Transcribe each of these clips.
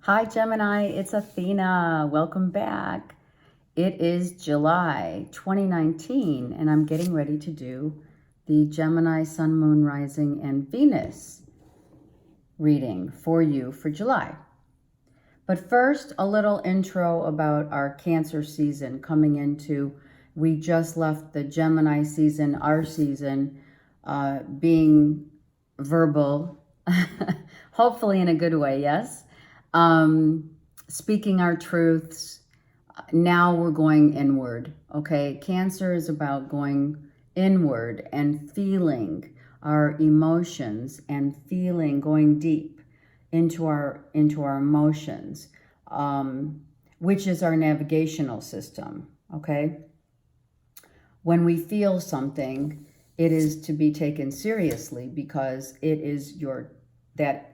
Hi, Gemini, it's Athena. Welcome back. It is July 2019, and I'm getting ready to do the Gemini Sun, Moon, Rising, and Venus reading for you for July. But first, a little intro about our Cancer season coming into. We just left the Gemini season, our season, being verbal, hopefully in a good way, yes. Speaking our truths. Now we're going inward, okay? Cancer is about going inward and feeling our emotions and going deep into our emotions, which is our navigational system, okay? When we feel something, it is to be taken seriously because it is that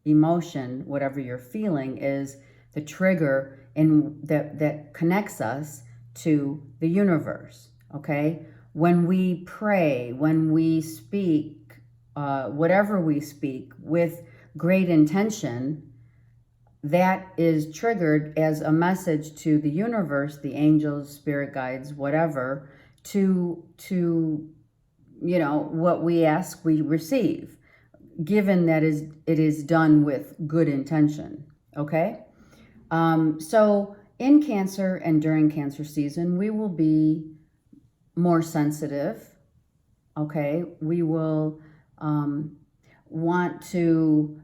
emotion, whatever you're feeling, is the trigger that connects us to the universe, okay? When we pray, when we speak, whatever we speak with great intention, that is triggered as a message to the universe, the angels, spirit guides, whatever, to what we ask, we receive, given that it is done with good intention, okay? So in Cancer and during Cancer season, we will be more sensitive, okay? We will want to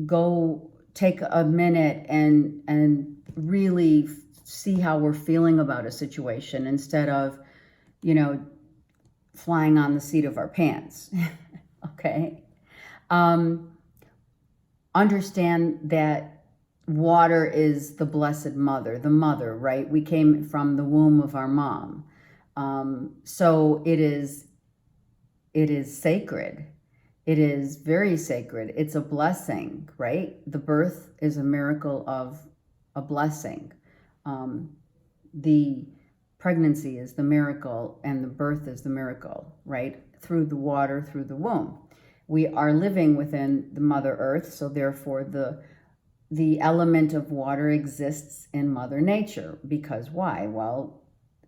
go take a minute and really see how we're feeling about a situation instead of, flying on the seat of our pants, okay? Understand that water is the blessed mother, the mother, right? We came from the womb of our mom. So it is sacred. It is very sacred. It's a blessing, right? The birth is a miracle of a blessing. The pregnancy is the miracle and the birth is the miracle, right? Through the water, through the womb. We are living within the Mother Earth, so therefore the element of water exists in Mother Nature. Because why? Well,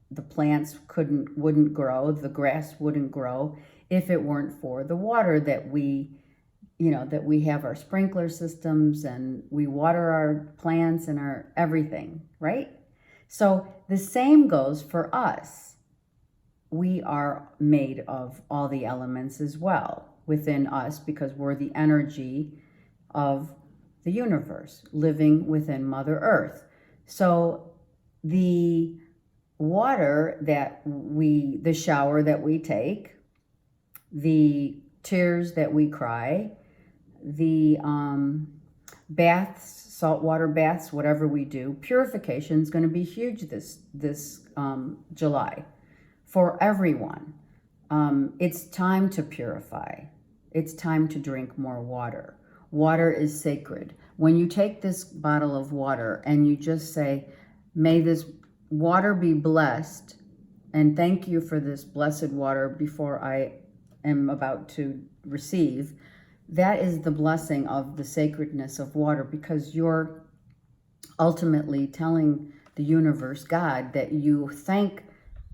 the plants wouldn't grow, the grass wouldn't grow if it weren't for the water that we have our sprinkler systems and we water our plants and our everything, right? So the same goes for us. We are made of all the elements as well within us because we're the energy of the universe living within Mother Earth. So the water the shower that we take, the tears that we cry, the baths, saltwater baths, whatever we do, purification is going to be huge this July for everyone. It's time to purify. It's time to drink more water. Water is sacred. When you take this bottle of water and you just say, may this water be blessed, and thank you for this blessed water before I am about to receive, that is the blessing of the sacredness of water, because you're ultimately telling the universe, God, that you thank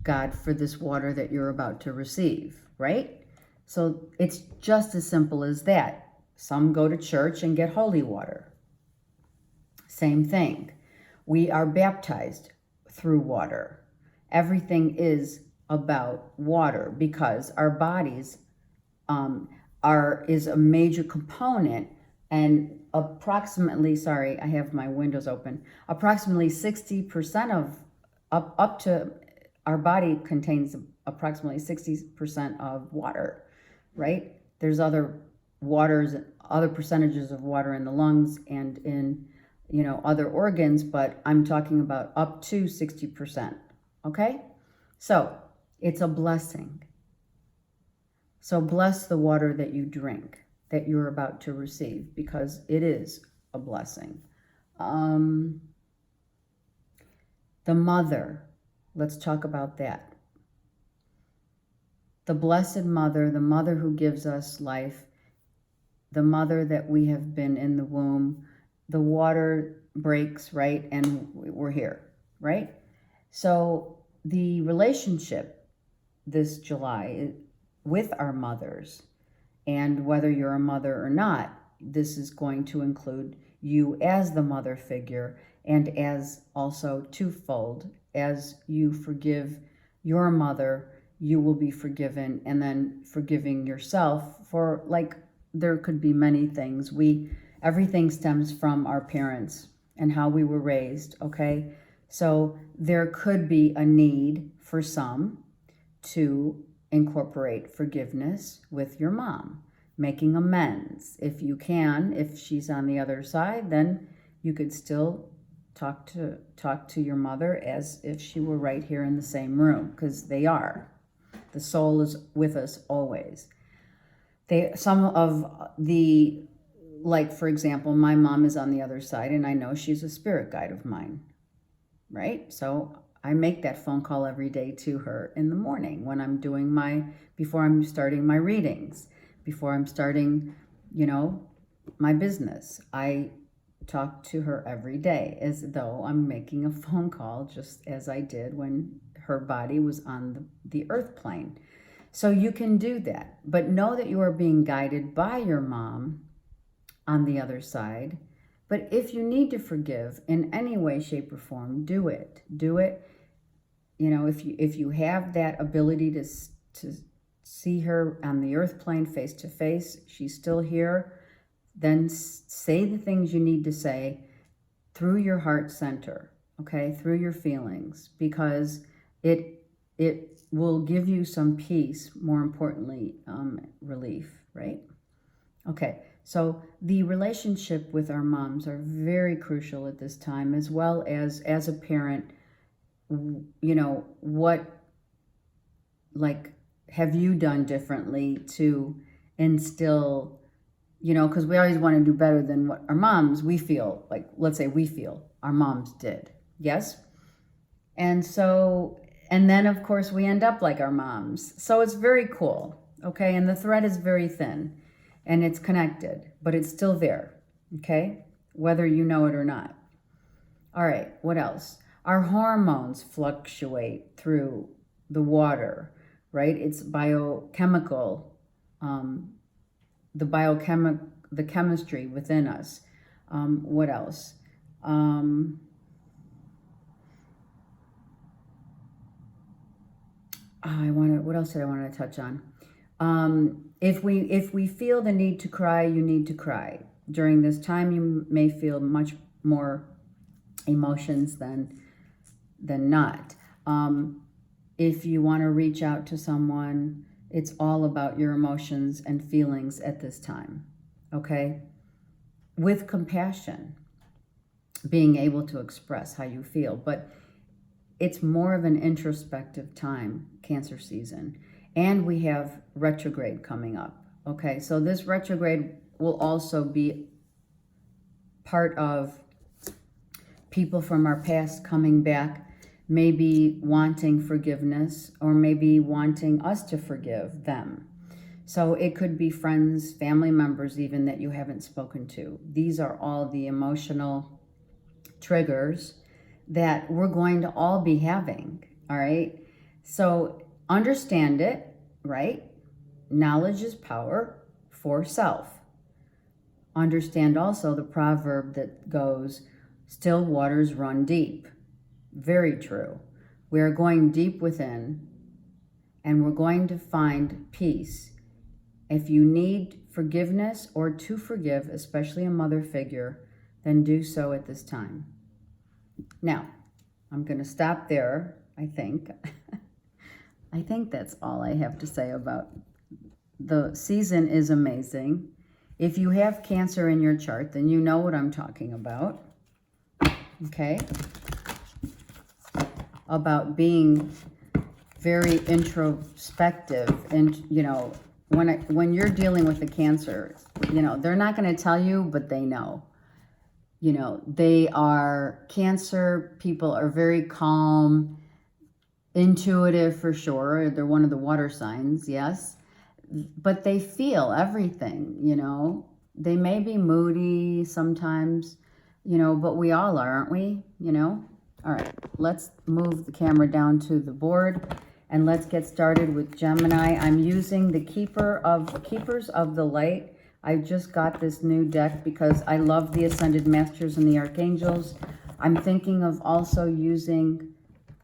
God for this water that you're about to receive, right? So it's just as simple as that. Some go to church and get holy water. Same thing. We are baptized through water. Everything is about water because our bodies is a major component, and approximately, sorry, I have my windows open, approximately 60% of up to our body contains approximately 60% of water, right? There's other percentages of water in the lungs and in other organs, but I'm talking about up to 60%, okay? So it's a blessing. So bless the water that you drink, that you're about to receive, because it is a blessing. The mother, let's talk about that. The blessed mother, the mother who gives us life, the mother that we have been in the womb the water breaks, right? And we're here, right? So the relationship this July with our mothers, and whether you're a mother or not, this is going to include you as the mother figure, and as also twofold, as you forgive your mother, you will be forgiven, and then forgiving yourself for, like, there could be many things. Everything stems from our parents and how we were raised, okay? So there could be a need for some to incorporate forgiveness with your mom, making amends. If you can, if she's on the other side, then you could still talk to your mother as if she were right here in the same room, because they are. The soul is with us always. Some of the, like, for example, my mom is on the other side, and I know she's a spirit guide of mine, right? So I make that phone call every day to her in the morning when I'm doing before I'm starting my readings, before I'm starting, my business. I talk to her every day as though I'm making a phone call, just as I did when her body was on the earth plane. So you can do that, but know that you are being guided by your mom on the other side. But if you need to forgive in any way, shape, or form, do it. Do it. If you have that ability to see her on the earth plane face to face, she's still here, then say the things you need to say through your heart center, okay, through your feelings, because it will give you some peace, more importantly, relief, right? Okay, so the relationship with our moms are very crucial at this time, as well as a parent, what, like, have you done differently to instill, because we always want to do better than what our moms, we feel, like, let's say we feel our moms did, yes? And so, and then of course we end up like our moms. So it's very cool, okay? And the thread is very thin and it's connected, but it's still there, okay? Whether you know it or not. All right, what else? Our hormones fluctuate through the water, right? It's biochemical, the chemistry within us. What else? What else did I want to touch on? If we feel the need to cry, you need to cry. During this time, you may feel much more emotions than not. If you want to reach out to someone, it's all about your emotions and feelings at this time, okay? With compassion, being able to express how you feel, but it's more of an introspective time, Cancer season. And we have retrograde coming up, okay? So this retrograde will also be part of people from our past coming back, maybe wanting forgiveness, or maybe wanting us to forgive them. So it could be friends, family members even, that you haven't spoken to. These are all the emotional triggers that we're going to all be having, all right? So understand it, right? Knowledge is power for self. Understand also the proverb that goes, still waters run deep. Very true. We are going deep within, and we're going to find peace. If you need forgiveness or to forgive, especially a mother figure, then do so at this time. Now, I'm going to stop there, I think. I think that's all I have to say about the season. Is amazing. If you have Cancer in your chart, then you know what I'm talking about. Okay? About being very introspective, and when you're dealing with the Cancer, they're not going to tell you, but they know. They are, Cancer people are very calm, intuitive for sure. They're one of the water signs, yes, but they feel everything. They may be moody sometimes, you know, but we all are, aren't we? You know? All right, let's move the camera down to the board and let's get started with Gemini. I'm using the Keepers of the Light. I just got this new deck because I love the Ascended Masters and the Archangels. I'm thinking of also using,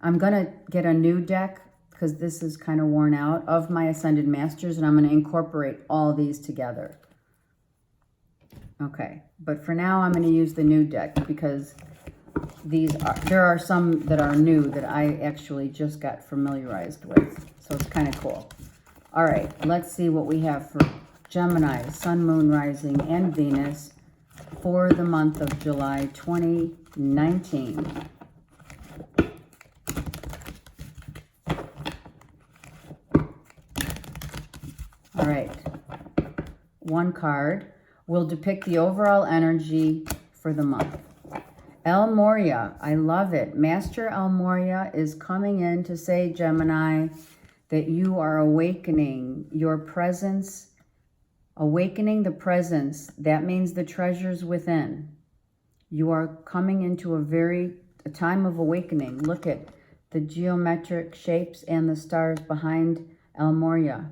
I'm going to get a new deck because this is kind of worn out, of my Ascended Masters, and I'm going to incorporate all these together. Okay, but for now I'm going to use the new deck because there are some that are new that I actually just got familiarized with. So it's kind of cool. All right, let's see what we have for Gemini, Sun, Moon, Rising, and Venus for the month of July 2019. All right, one card will depict the overall energy for the month. El Moria, I love it. Master El Moria is coming in to say, Gemini, that you are awakening your presence, awakening the presence. That means the treasures within. You are coming into a time of awakening. Look at the geometric shapes and the stars behind El Moria.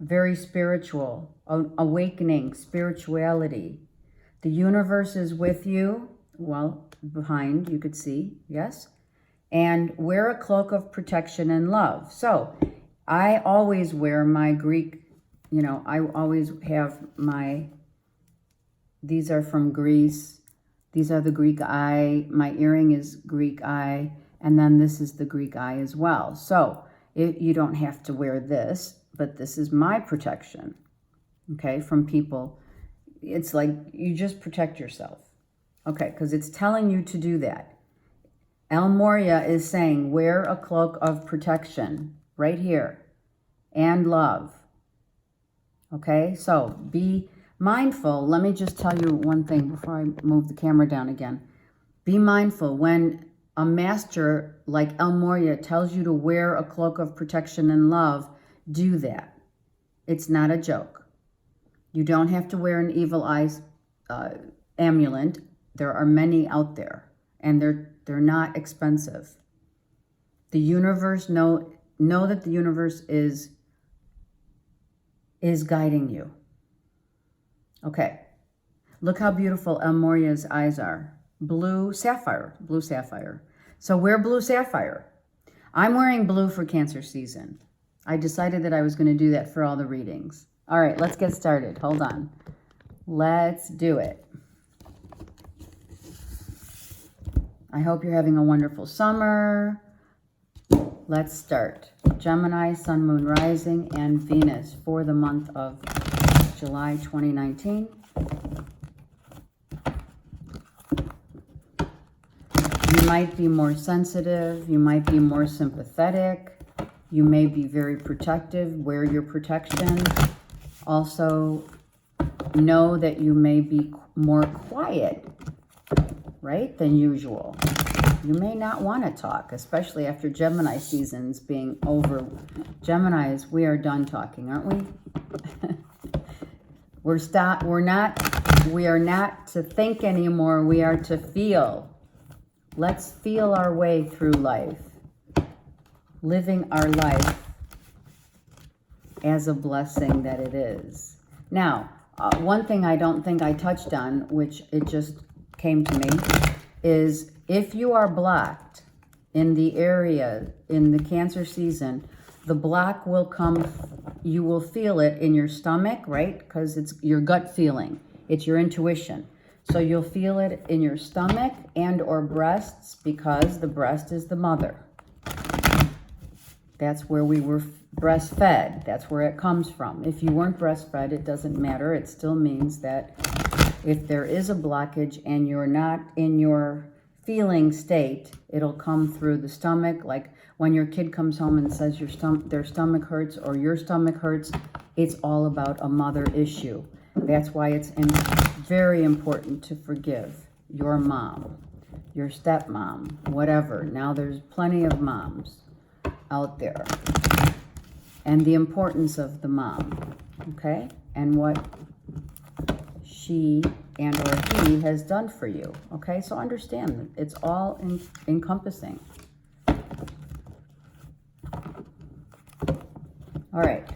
Very spiritual, awakening, spirituality. The universe is with you. Well, behind, you could see, yes? And wear a cloak of protection and love. So, I always wear my Greek, you know, I always have these are from Greece. These are the Greek eye. My earring is Greek eye. And then this is the Greek eye as well. So, you don't have to wear this, but this is my protection, okay, from people. It's like you just protect yourself. Okay, because it's telling you to do that. El Moria is saying, wear a cloak of protection right here and love. Okay, so be mindful. Let me just tell you one thing before I move the camera down again. Be mindful when a master like El Moria tells you to wear a cloak of protection and love, do that. It's not a joke. You don't have to wear an evil eye amulet. There are many out there, and they're not expensive. The universe, know that the universe is guiding you. Okay, look how beautiful El Moria's eyes are. Blue sapphire. So wear blue sapphire. I'm wearing blue for Cancer season. I decided that I was going to do that for all the readings. All right, let's get started. Hold on. Let's do it. I hope you're having a wonderful summer. Let's start. Gemini, Sun, Moon, Rising, and Venus for the month of July 2019. You might be more sensitive. You might be more sympathetic. You may be very protective. Wear your protection. Also, know that you may be more quiet, right, than usual. You may not want to talk, especially after Gemini seasons being over. Geminis, we are done talking, aren't we? We are not to think anymore. We are to feel. Let's feel our way through life. Living our life as a blessing that it is. Now, one thing I don't think I touched on, which it just came to me, is if you are blocked in the area in the Cancer season, the block will come, you will feel it in your stomach, right? Because it's your gut feeling. It's your intuition. So you'll feel it in your stomach and or breasts, because the breast is the mother. That's where we were breastfed. That's where it comes from. If you weren't breastfed, it doesn't matter. It still means that if there is a blockage and you're not in your feeling state, it'll come through the stomach. Like when your kid comes home and says their stomach hurts or your stomach hurts, it's all about a mother issue. That's why it's very important to forgive your mom, your stepmom, whatever. Now there's plenty of moms out there. And the importance of the mom, okay? And what she and or he has done for you. Okay, so understand that it's all encompassing. All right,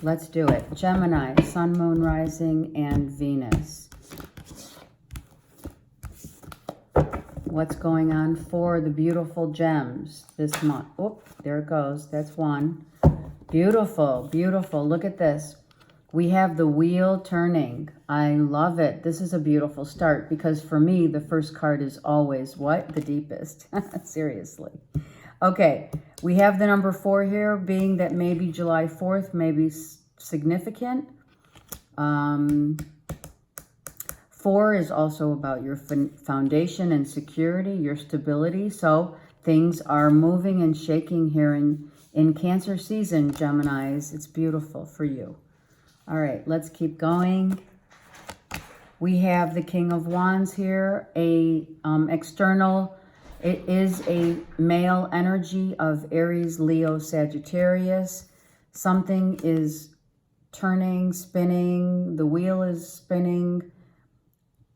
let's do it. Gemini, Sun, Moon, Rising, and Venus. What's going on for the beautiful gems this month? Oh, there it goes. That's one. Beautiful, beautiful. Look at this. We have the wheel turning. I love it. This is a beautiful start because for me, the first card is always what? The deepest. Seriously. Okay, we have the number 4 here, being that maybe July 4th may be significant. 4 is also about your foundation and security, your stability. So things are moving and shaking here in Cancer season, Geminis. It's beautiful for you. All right, let's keep going. We have the King of Wands here, external. It is a male energy of Aries, Leo, Sagittarius. Something is turning, spinning. The wheel is spinning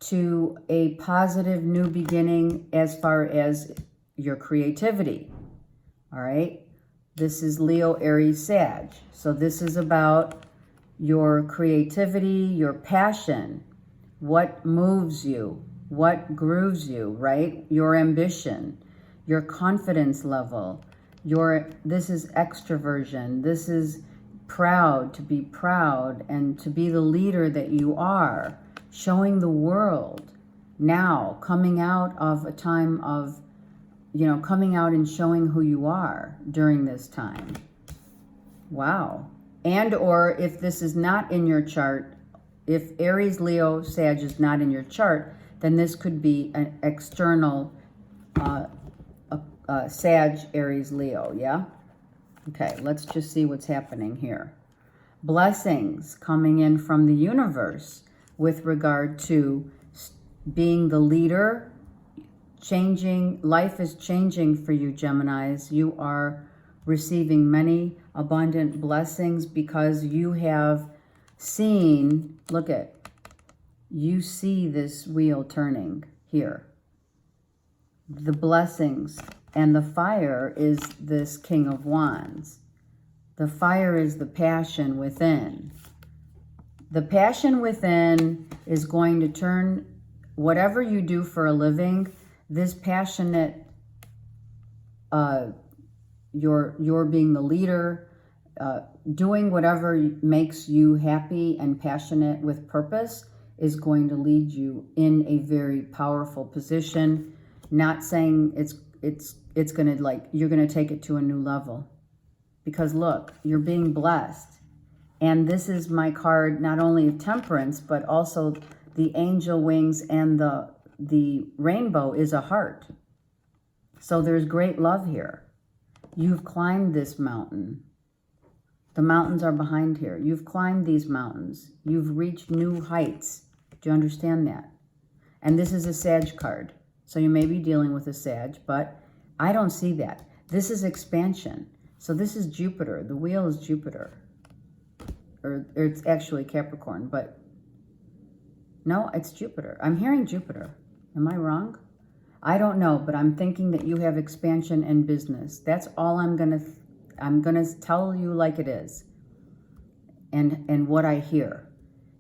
to a positive new beginning as far as your creativity. All right. This is Leo, Aries, Sag. So this is about your creativity, your passion, what moves you, what grooves you, right? Your ambition, your confidence level, this is extroversion. This is to be proud and to be the leader that you are, showing the world now, coming out of a time of, coming out and showing who you are during this time. Wow. And or if this is not in your chart, if Aries, Leo, Sag is not in your chart, then this could be an external Sag, Aries, Leo, yeah? Okay, let's just see what's happening here. Blessings coming in from the universe with regard to being the leader, changing, life is changing for you, Geminis. You are receiving many abundant blessings because you have seen, you see this wheel turning here. The blessings and the fire is this King of Wands. The fire is the passion within. The passion within is going to turn whatever you do for a living, this passionate, you're being the leader, doing whatever makes you happy and passionate with purpose is going to lead you in a very powerful position. Not saying it's going to you're going to take it to a new level, because look, you're being blessed. And this is my card, not only of temperance, but also the angel wings, and the rainbow is a heart. So there's great love here. You've climbed this mountain. The mountains are behind here. You've climbed these mountains. You've reached new heights. Do you understand that? And this is a Sag card. So you may be dealing with a Sag, but I don't see that. This is expansion. So this is Jupiter. The wheel is Jupiter. Or it's actually Capricorn, but no, it's Jupiter. I'm hearing Jupiter. Am I wrong? I don't know, but I'm thinking that you have expansion and business. That's all I'm gonna tell you like it is, and what I hear.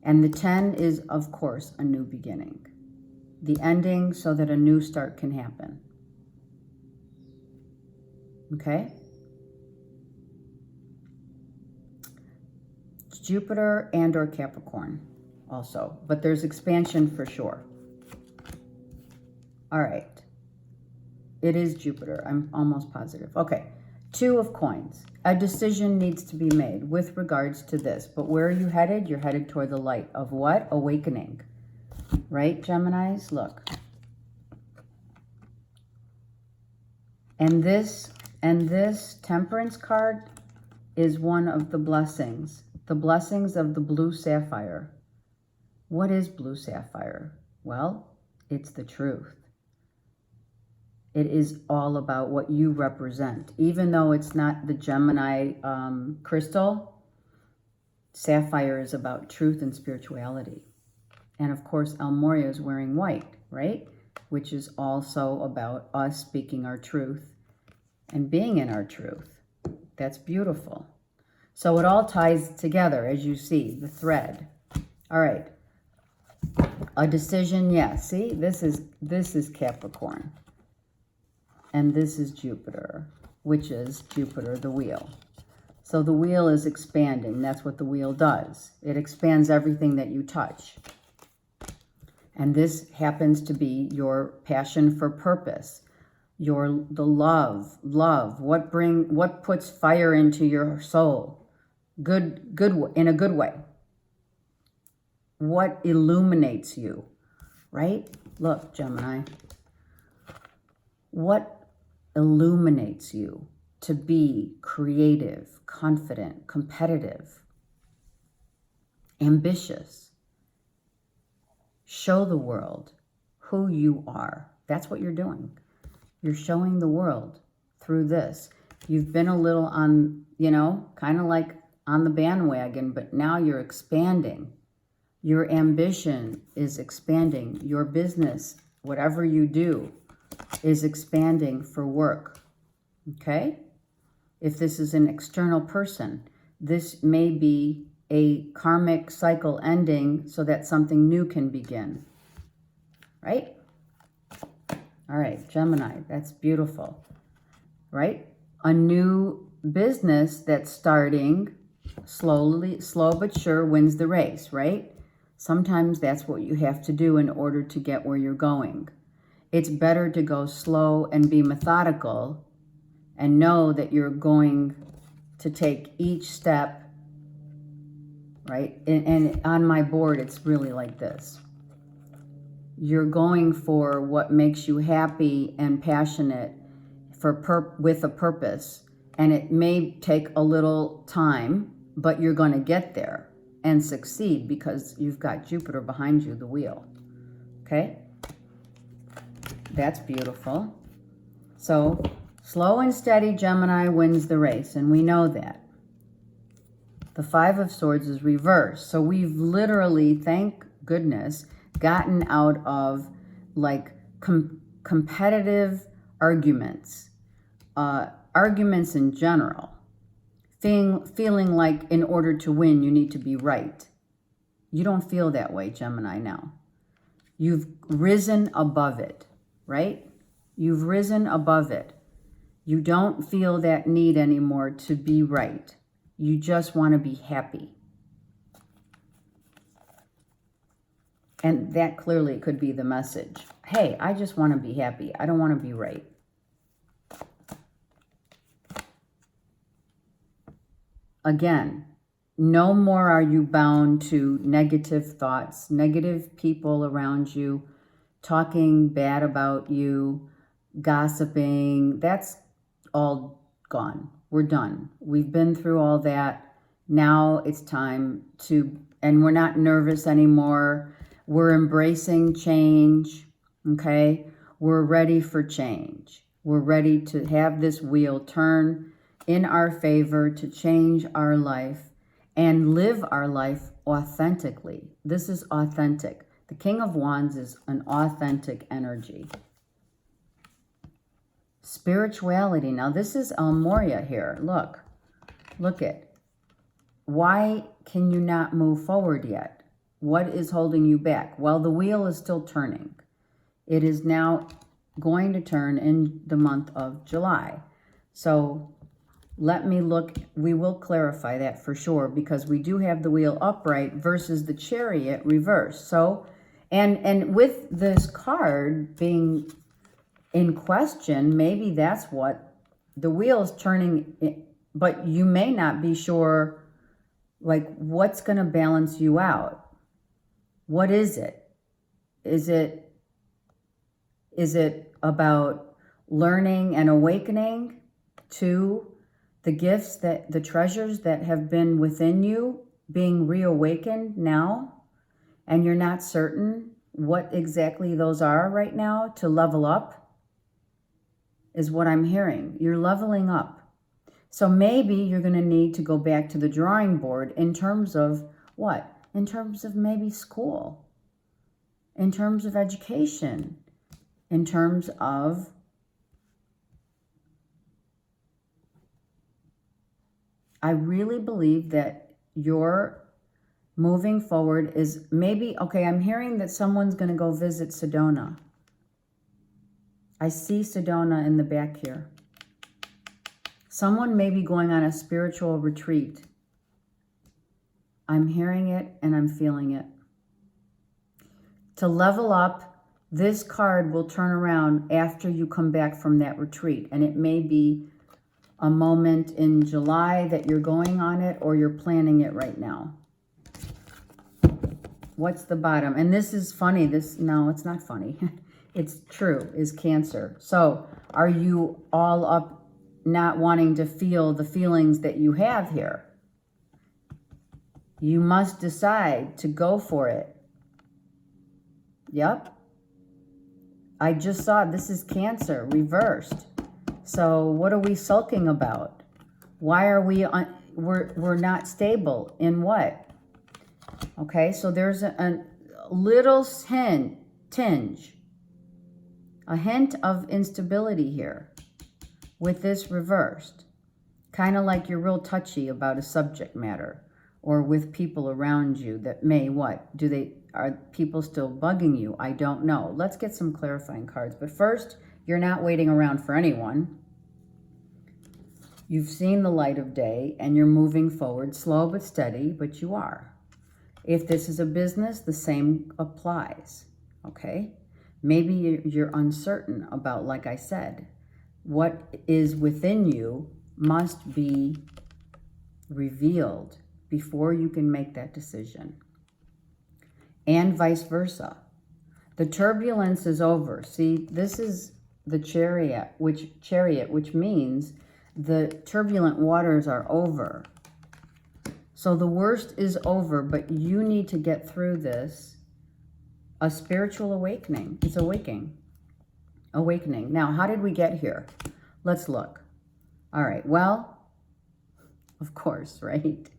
And the 10 is, of course, a new beginning, the ending, so that a new start can happen. Okay. Jupiter and or Capricorn also, but there's expansion for sure. All right. It is Jupiter. I'm almost positive. Okay. 2 of coins. A decision needs to be made with regards to this. But where are you headed? You're headed toward the light of what? Awakening. Right, Geminis? Look. And this temperance card is one of the blessings. The blessings of the blue sapphire. What is blue sapphire? Well, it's the truth. It is all about what you represent. Even though it's not the Gemini crystal, Sapphire is about truth and spirituality. And of course, Almoria is wearing white, right? Which is also about us speaking our truth and being in our truth. That's beautiful. So it all ties together, as you see, the thread. All right. A decision, yes. See, this is Capricorn. And this is Jupiter, which is Jupiter, the wheel. So the wheel is expanding. That's what the wheel does. It expands everything that you touch. And this happens to be your passion for purpose, the love, what puts fire into your soul, good in a good way. What illuminates you, right? Look, Gemini. What illuminates you to be creative, confident, competitive, ambitious? Show the world who you are. That's what you're doing. You're showing the world through this. You've been a little on, kind of like on the bandwagon, but now you're expanding. Your ambition is expanding. Your business, whatever you do, is expanding for work. Okay? If this is an external person, this may be a karmic cycle ending so that something new can begin. Right? All right, Gemini, that's beautiful. Right? A new business that's starting slowly, slow but sure wins the race, right? Sometimes that's what you have to do in order to get where you're going. It's better to go slow and be methodical and know that you're going to take each step, right? And on my board, it's really like this. You're going for what makes you happy and passionate with a purpose. And it may take a little time, but you're going to get there and succeed because you've got Jupiter behind you, the wheel. Okay? That's beautiful. So, slow and steady Gemini wins the race, and we know that. The Five of Swords is reversed. So we've literally, thank goodness, gotten out of like competitive arguments, arguments in general. Feeling like in order to win, you need to be right. You don't feel that way, Gemini, now. You've risen above it, right? You've risen above it. You don't feel that need anymore to be right. You just want to be happy. And that clearly could be the message. Hey, I just want to be happy. I don't want to be right. Again, no more are you bound to negative thoughts, negative people around you, talking bad about you, gossiping. That's all gone. We're done. We've been through all that. Now it's time and we're not nervous anymore. We're embracing change, okay? We're ready for change. We're ready to have this wheel turn in our favor to change our life and live our life authentically. This is authentic. The King of Wands is an authentic energy. Spirituality. Now, this is Almoria here. Look it. Why can you not move forward yet? What is holding you back? Well, the wheel is still turning. It is now going to turn in the month of July. So let me look. We will clarify that for sure because we do have the wheel upright versus the Chariot reversed. So, and with this card being in question, maybe that's what the wheel is turning, but you may not be sure, like, what's going to balance you out. What is it? Is it about learning and awakening to the gifts, the treasures that have been within you being reawakened now, and you're not certain what exactly those are right now to level up? Is what I'm hearing. You're leveling up. So maybe you're going to need to go back to the drawing board in terms of what? In terms of maybe school, in terms of education, in terms of I really believe that your moving forward is maybe, okay, I'm hearing that someone's going to go visit Sedona. I see Sedona in the back here. Someone may be going on a spiritual retreat. I'm hearing it and I'm feeling it. To level up, this card will turn around after you come back from that retreat. And it may be a moment in July that you're going on it, or you're planning it right now. What's the bottom? And this is funny. No, it's not funny. It's true, is Cancer. So are you all up not wanting to feel the feelings that you have here? You must decide to go for it. Yep. I just saw this is Cancer reversed. So what are we sulking about? Why are we're not stable in what? Okay, so there's a little tinge, a hint of instability here with this reversed. Kind of like you're real touchy about a subject matter, or with people around you that may what? Are people still bugging you? I don't know. Let's get some clarifying cards. But first, you're not waiting around for anyone. You've seen the light of day and you're moving forward, slow but steady, but you are. If this is a business, the same applies, okay? Maybe you're uncertain about, like I said, what is within you must be revealed before you can make that decision. And vice versa. The turbulence is over. See, this is the chariot, which means the turbulent waters are over. So the worst is over, but you need to get through this. A spiritual awakening. It's awakening. Now, how did we get here? Let's look. All right, well, of course, right?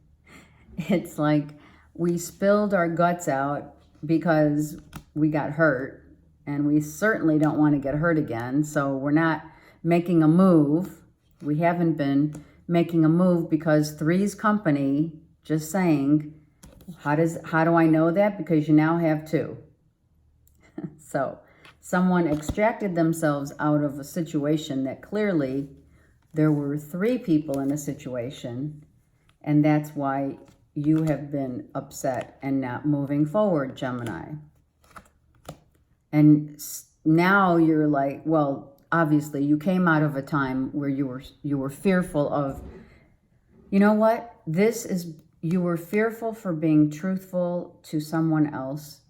It's like we spilled our guts out because we got hurt, and we certainly don't want to get hurt again. So we're not making a move. We haven't been making a move because Three's company, just saying, how do I know that? Because you now have two. So someone extracted themselves out of a situation that clearly there were three people in a situation, and that's why you have been upset and not moving forward, Gemini. And now you're like, well, obviously you came out of a time where you were fearful of, you know what? You were fearful for being truthful to someone else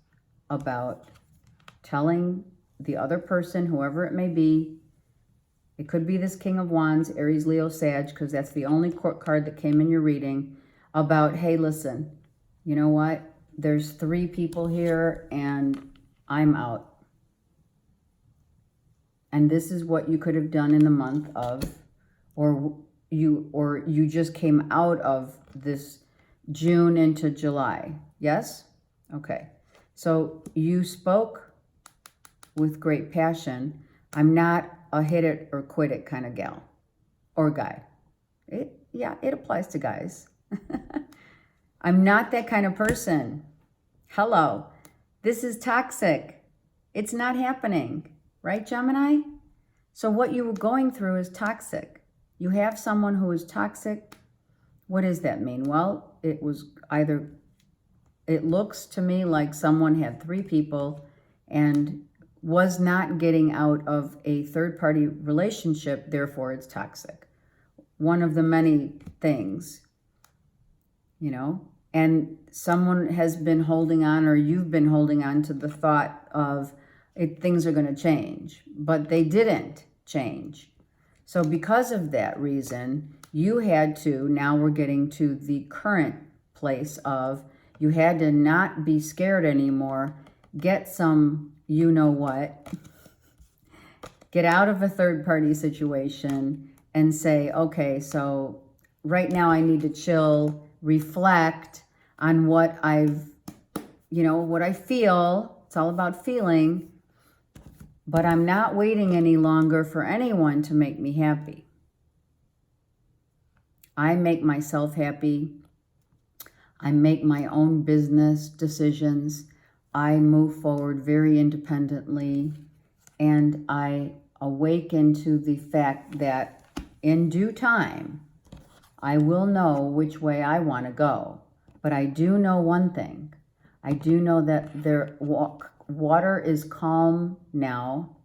about telling the other person, whoever it may be. It could be this King of Wands, Aries, Leo, Sag, because that's the only court card that came in your reading, about, hey, listen, you know what? There's three people here and I'm out. And this is what you could have done in the month of, or you just came out of this June into July. Yes? Okay. So you spoke with great passion. I'm not a hit it or quit it kind of gal or guy. It applies to guys. I'm not that kind of person. Hello. This is toxic. It's not happening. Right, Gemini? So what you were going through is toxic. You have someone who is toxic. What does that mean? Well, it looks to me like someone had three people and was not getting out of a third-party relationship, therefore it's toxic. One of the many things, you know, and someone has been holding on, or you've been holding on to the thought of things are going to change, but they didn't change. So because of that reason, you had to, now we're getting to the current place of, you had to not be scared anymore, get some, you know what, get out of a third party situation and say, okay, so right now I need to chill, reflect on what what I feel. It's all about feeling, but I'm not waiting any longer for anyone to make me happy. I make myself happy. I make my own business decisions. I move forward very independently, and I awaken to the fact that in due time, I will know which way I want to go. But I do know one thing. I do know that water is calm now,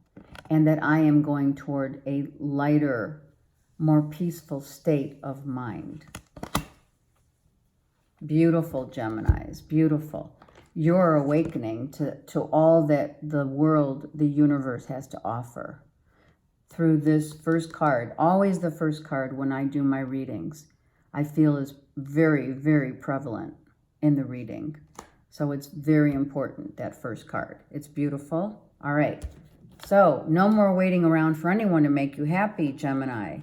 and that I am going toward a lighter, more peaceful state of mind. Beautiful, Geminis, beautiful. You're awakening to all that the world, the universe has to offer through this first card. Always the first card when I do my readings, I feel is very, very prevalent in the reading. So it's very important, that first card. It's beautiful. All right. So no more waiting around for anyone to make you happy, Gemini.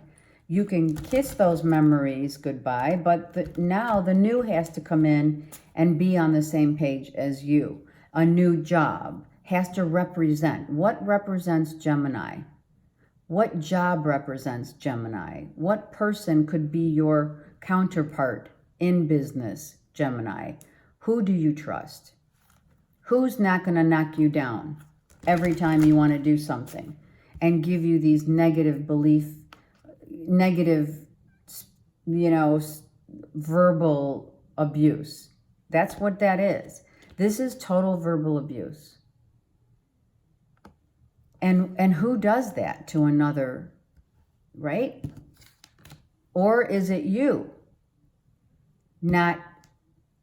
You can kiss those memories goodbye, but now the new has to come in and be on the same page as you. A new job has to represent. What represents Gemini? What job represents Gemini? What person could be your counterpart in business, Gemini? Who do you trust? Who's not going to knock you down every time you want to do something and give you these negative, verbal abuse? That's what that is. This is total verbal abuse. And who does that to another, right? Or is it you not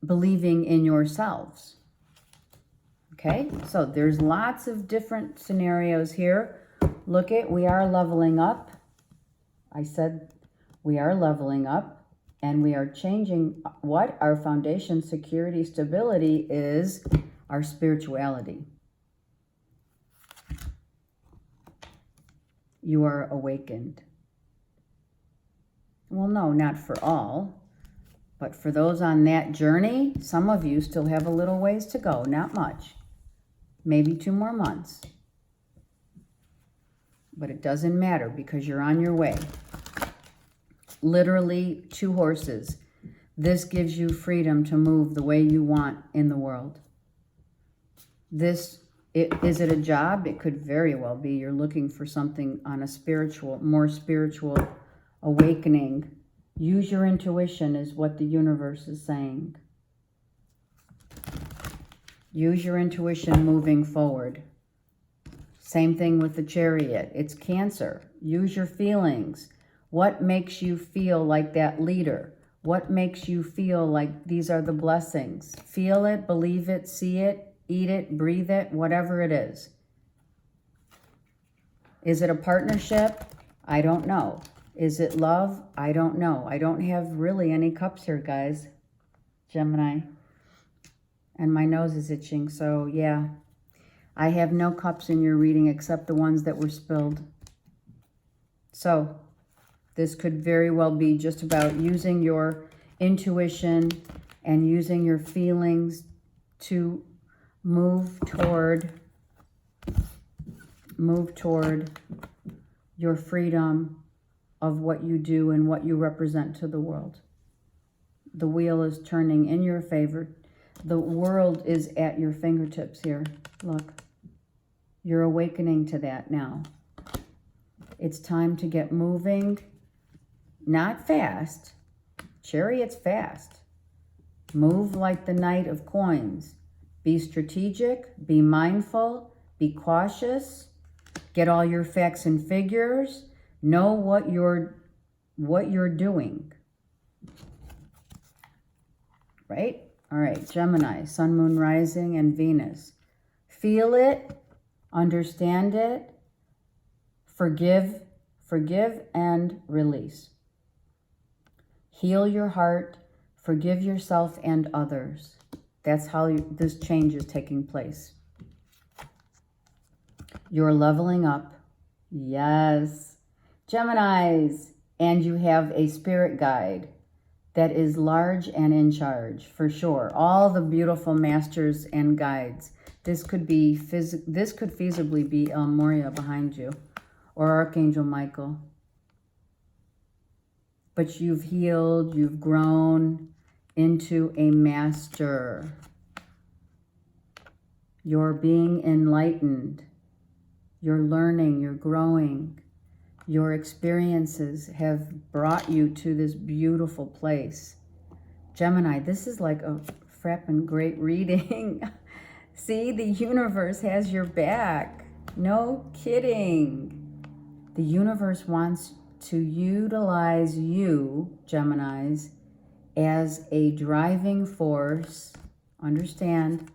believing in yourselves? Okay, so there's lots of different scenarios here. Look at, we are leveling up. I said we are leveling up, and we are changing what our foundation, security, stability is, our spirituality. You are awakened. Well, no, not for all, but for those on that journey, some of you still have a little ways to go, not much. Maybe 2 more months. But it doesn't matter because you're on your way. Literally 2 horses. This gives you freedom to move the way you want in the world. Is it a job? It could very well be. You're looking for something on a more spiritual awakening. Use your intuition is what the universe is saying. Use your intuition moving forward. Same thing with the Chariot. It's Cancer. Use your feelings. What makes you feel like that leader? What makes you feel like these are the blessings? Feel it, believe it, see it, eat it, breathe it, whatever it is. Is it a partnership? I don't know. Is it love? I don't know. I don't have really any cups here, guys. Gemini. And my nose is itching, so yeah. I have no cups in your reading except the ones that were spilled. So this could very well be just about using your intuition and using your feelings to move toward your freedom of what you do and what you represent to the world. The wheel is turning in your favor. The world is at your fingertips here. Look, you're awakening to that now. It's time to get moving. Not fast. Chariot's fast. Move like the Knight of Coins. Be strategic, be mindful, be cautious, get all your facts and figures, know what you're doing. Right? All right, Gemini, Sun, Moon, Rising, and Venus. Feel it, understand it, forgive and release. Heal your heart, forgive yourself and others. That's how this change is taking place. You're leveling up. Yes. Geminis, And you have a spirit guide that is large and in charge, for sure. All the beautiful masters and guides. This could feasibly be El Moria behind you, or Archangel Michael. But you've healed, you've grown into a master. You're being enlightened. You're learning, you're growing. Your experiences have brought you to this beautiful place. Gemini, this is like a frappin' great reading. See, the universe has your back. No kidding. The universe wants to utilize you, Geminis, as a driving force. Understand,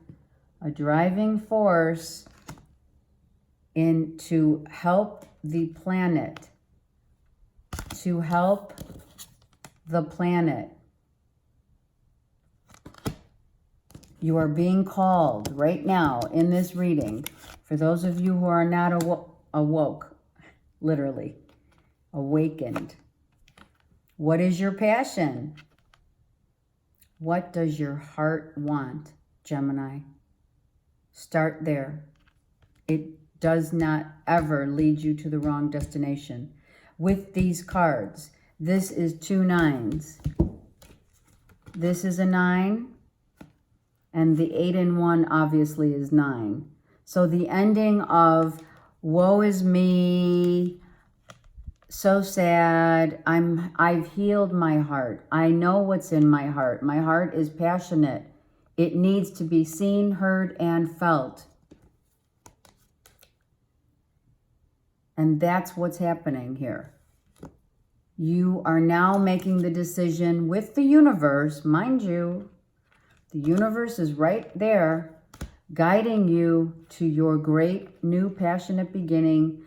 a driving force to help the planet. To help the planet. You are being called right now in this reading. For those of you who are not awoke, literally, awakened. What is your passion? What does your heart want, Gemini? Start there. It does not ever lead you to the wrong destination. With these cards, this is 2 9s. This is a 9. And the 8 and 1 obviously is 9. So the ending of woe is me, so sad, I've healed my heart. I know what's in my heart. My heart is passionate. It needs to be seen, heard, and felt. And that's what's happening here. You are now making the decision with the universe, mind you. The universe is right there, guiding you to your great new passionate beginning.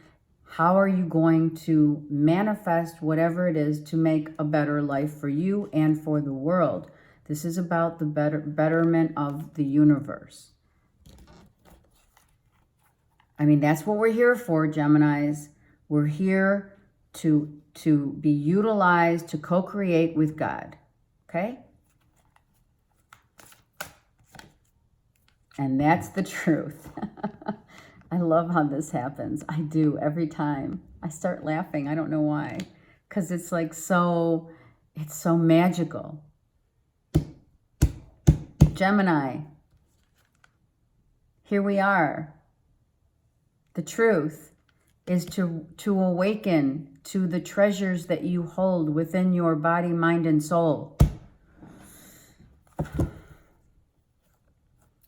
How are you going to manifest whatever it is to make a better life for you and for the world? This is about the betterment of the universe. I mean, that's what we're here for, Geminis. We're here to be utilized to co-create with God, okay? And that's the truth. I love how this happens. I do every time. I start laughing. I don't know why. Because it's like it's so magical. Gemini, here we are. The truth is to awaken to the treasures that you hold within your body, mind, and soul.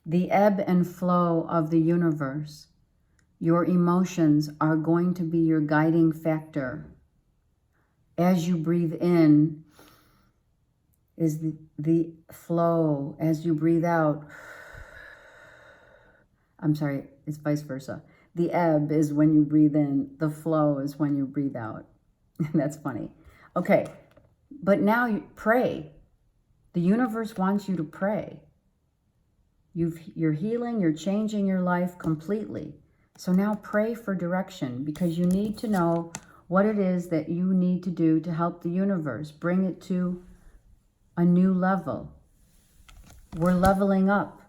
The ebb and flow of the universe. Your emotions are going to be your guiding factor. As you breathe in is the flow. As you breathe out, I'm sorry, it's vice versa. The ebb is when you breathe in. The flow is when you breathe out. That's funny. Okay, but now you pray. The universe wants you to pray. You're healing, you're changing your life completely. So now pray for direction, because you need to know what it is that you need to do to help the universe, bring it to a new level. We're leveling up.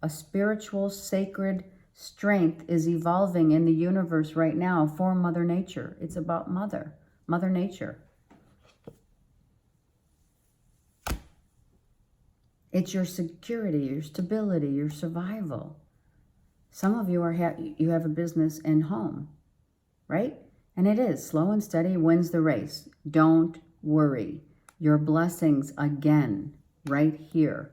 A spiritual, sacred strength is evolving in the universe right now for Mother Nature. It's about Mother Nature. It's your security, your stability, your survival. Some of you you have a business and home, right? And it is slow and steady wins the race. Don't worry. Your blessings again, right here.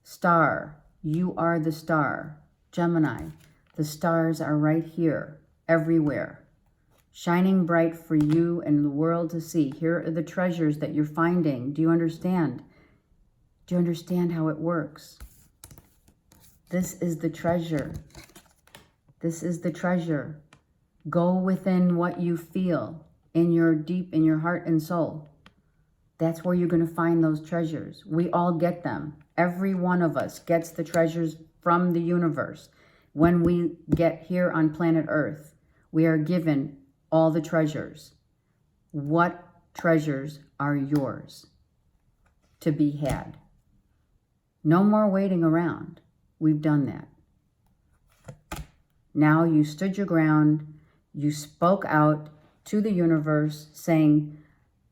Star, you are the star. Gemini, the stars are right here, everywhere. Shining bright for you and the world to see. Here are the treasures that you're finding. Do you understand? Do you understand how it works? This is the treasure. This is the treasure. Go within what you feel in your heart and soul. That's where you're going to find those treasures. We all get them. Every one of us gets the treasures from the universe. When we get here on planet Earth, we are given all the treasures. What treasures are yours to be had. No more waiting around. We've done that. Now you stood your ground. You spoke out to the universe saying,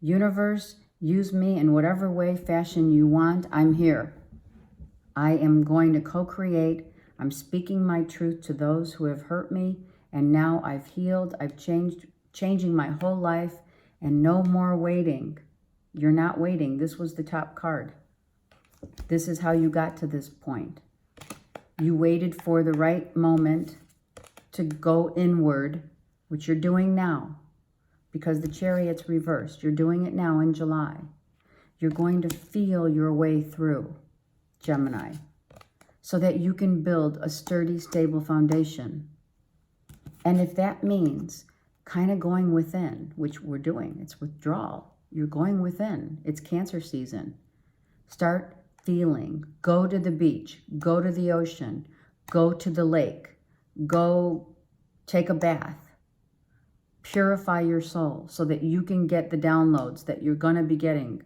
universe, use me in whatever way, fashion you want. I'm here. I am going to co-create. I'm speaking my truth to those who have hurt me. And now I've healed. I've changing my whole life, and no more waiting. You're not waiting. This was the top card. This is how you got to this point. You waited for the right moment to go inward, which you're doing now, because the Chariot's reversed. You're doing it now in July. You're going to feel your way through, Gemini, so that you can build a sturdy, stable foundation. And if that means kind of going within, which we're doing, it's withdrawal. You're going within. It's Cancer season. Start feeling. Go to the beach. Go to the ocean. Go to the lake. Go take a bath. Purify your soul so that you can get the downloads that you're going to be getting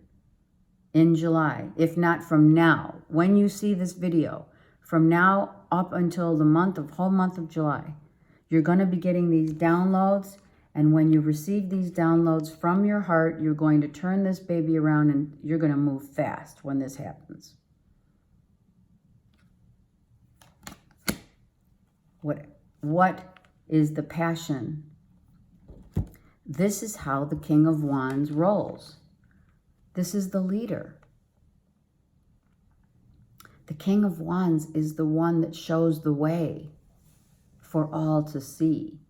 in July. If not from now, when you see this video, from now up until the whole month of July, you're going to be getting these downloads. And when you receive these downloads from your heart, you're going to turn this baby around and you're going to move fast when this happens. What is the passion? This is how the King of Wands rolls. This is the leader. The King of Wands is the one that shows the way for all to see.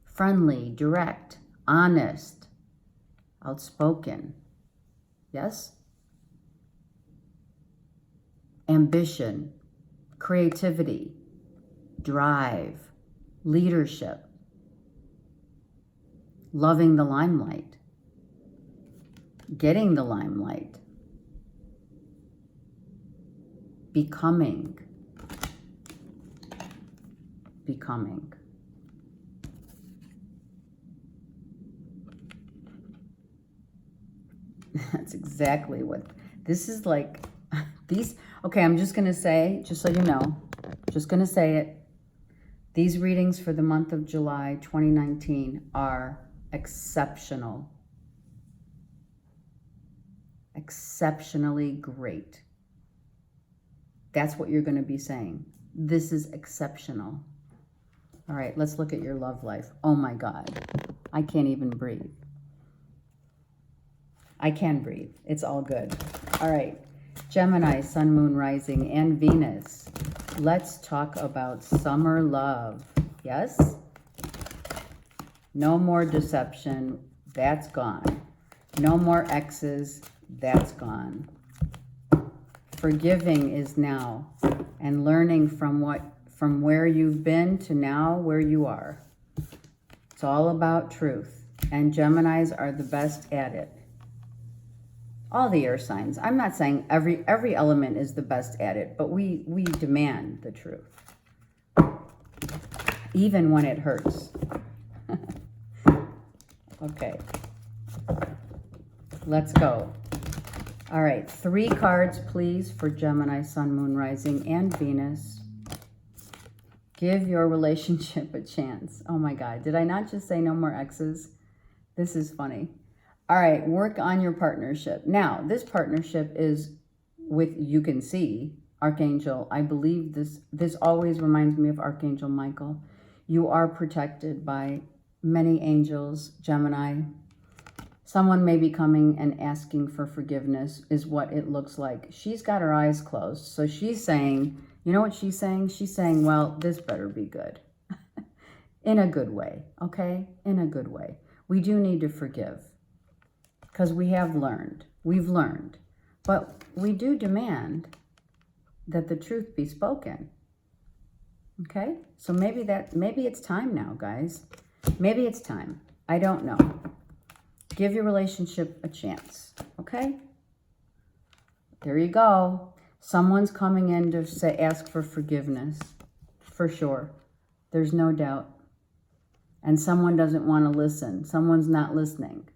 Friendly, direct, honest, outspoken. Yes? Ambition, creativity, drive, leadership, loving the limelight, getting the limelight, becoming. That's exactly what this is like. These, okay, I'm just going to say, just so you know, just going to say it. These readings for the month of July 2019 are exceptional. Exceptionally great. That's what you're going to be saying. This is exceptional. All right, let's look at your love life. Oh my God, I can't even breathe. I can breathe. It's all good. All right, Gemini, Sun, Moon, Rising, and Venus. Let's talk about summer love. Yes? No more deception. That's gone. No more exes. That's gone. Forgiving is now, and learning from where you've been to now where you are. It's all about truth, and Geminis are the best at it. All the air signs. I'm not saying every element is the best at it, but we demand the truth, even when it hurts. Okay, let's go. All right, 3 cards, please, for Gemini, Sun, Moon, Rising, and Venus. Give your relationship a chance. Oh my God, did I not just say no more exes? This is funny. All right, work on your partnership. Now, this partnership is with, you can see, Archangel. I believe this always reminds me of Archangel Michael. You are protected by many angels, Gemini. Someone may be coming and asking for forgiveness is what it looks like. She's got her eyes closed. So she's saying, you know what she's saying? She's saying, well, this better be good. In a good way, okay? In a good way. We do need to forgive because we've learned. But we do demand that the truth be spoken. Okay? So maybe it's time now, guys. Maybe it's time. I don't know. Give your relationship a chance, okay? There you go. Someone's coming in to ask for forgiveness, for sure. There's no doubt. And someone doesn't want to listen. Someone's not listening.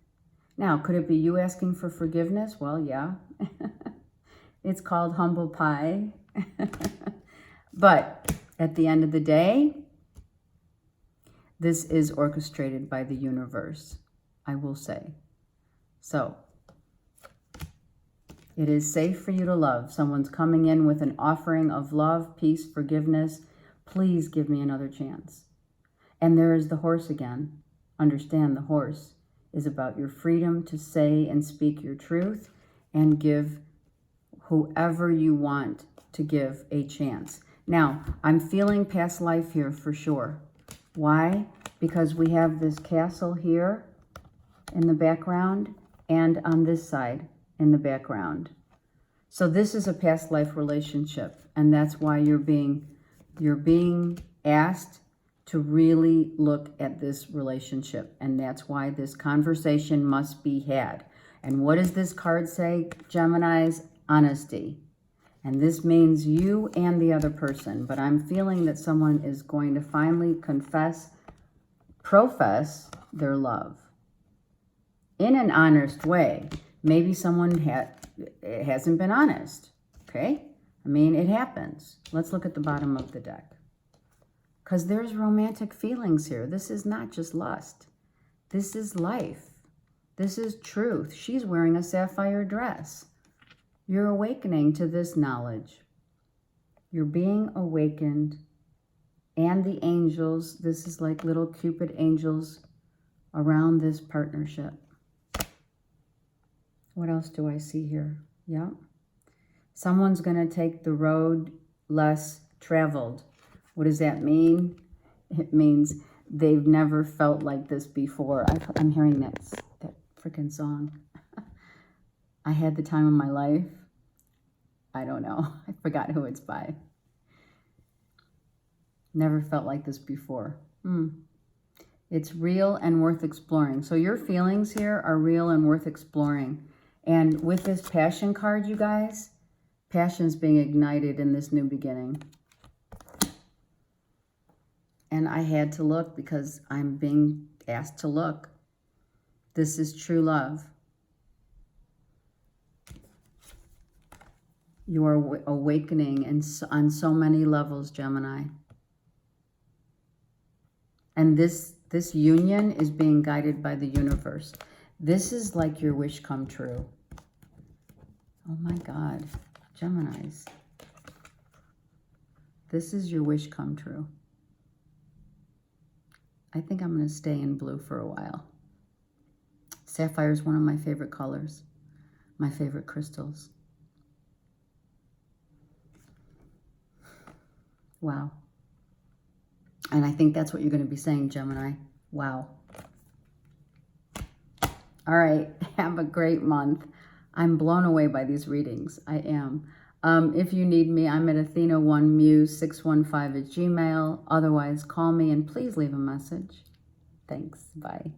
Now, could it be you asking for forgiveness? Well, yeah. It's called humble pie. But at the end of the day, this is orchestrated by the universe, I will say. So, it is safe for you to love. Someone's coming in with an offering of love, peace, forgiveness. Please give me another chance. And there is the horse again. Understand the horse is about your freedom to say and speak your truth and give whoever you want to give a chance. Now, I'm feeling past life here for sure. Why? Because we have this castle here in the background and on this side in the background. So this is a past life relationship, and that's why you're being asked to really look at this relationship, and that's why this conversation must be had. And what does this card say, Geminis? Honesty. And this means you and the other person, but I'm feeling that someone is going to finally profess their love in an honest way. Maybe someone hasn't been honest, okay? I mean, it happens. Let's look at the bottom of the deck. Because there's romantic feelings here. This is not just lust. This is life. This is truth. She's wearing a sapphire dress. You're awakening to this knowledge. You're being awakened. And the angels, this is like little Cupid angels around this partnership. What else do I see here? Yeah. Someone's going to take the road less traveled. What does that mean? It means they've never felt like this before. I'm hearing that freaking song. I had the time of my life. I don't know. I forgot who it's by. Never felt like this before. It's real and worth exploring. So your feelings here are real and worth exploring. And with this passion card, you guys, passion's being ignited in this new beginning. And I had to look because I'm being asked to look. This is true love. You are awakening on so many levels, Gemini. And this union is being guided by the universe. This is like your wish come true. Oh my God, Geminis. This is your wish come true. I think I'm going to stay in blue for a while. Sapphire is one of my favorite colors, my favorite crystals. Wow. And I think that's what you're going to be saying, Gemini. Wow. All right. Have a great month. I'm blown away by these readings. I am. If you need me, I'm at Athena1Muse615 at Gmail. Otherwise, call me and please leave a message. Thanks. Bye.